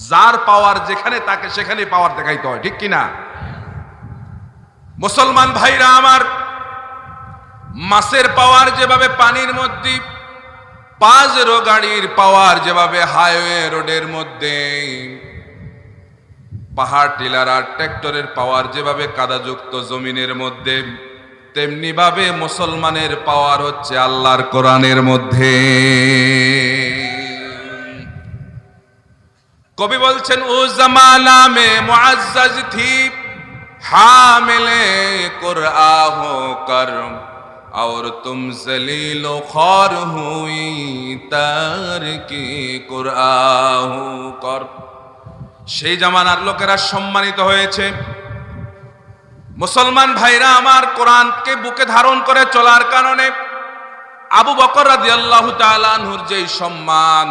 যার পাওয়ার যেখানে তাকে সেখানে পাওয়ার দেখাইতে হয়, ঠিক কিনা? মুসলমান ভাইরা আমার, মাছের পাওয়ার যেভাবে পানির মধ্যে, পাজেরো গাড়ির পাওয়ার যেভাবে হাইওয়ে রোডের মধ্যে, পাহাড় টিলার আর ট্র্যাক্টরের পাওয়ার যেভাবে কাদাযুক্ত জমিনের মধ্যে, তেমনি ভাবে মুসলমানের পাওয়ার হচ্ছে আল্লাহর কোরআনের মধ্যে। কবি বলছেন, ও জামানা মে মুআজ্জাজ থি হামিলে কুরআ হো কর, और तुम जलील ख्वार हुई तारकी कुरआ होकर। সেই জামানার লোকেরা সম্মানিত হয়েছে। মুসলমান ভাইরা আমার, কোরআনকে বুকে ধারণ করে চলার কারণে আবু বকর রাদিয়াল্লাহু তাআলা আনহুর যেই সম্মান,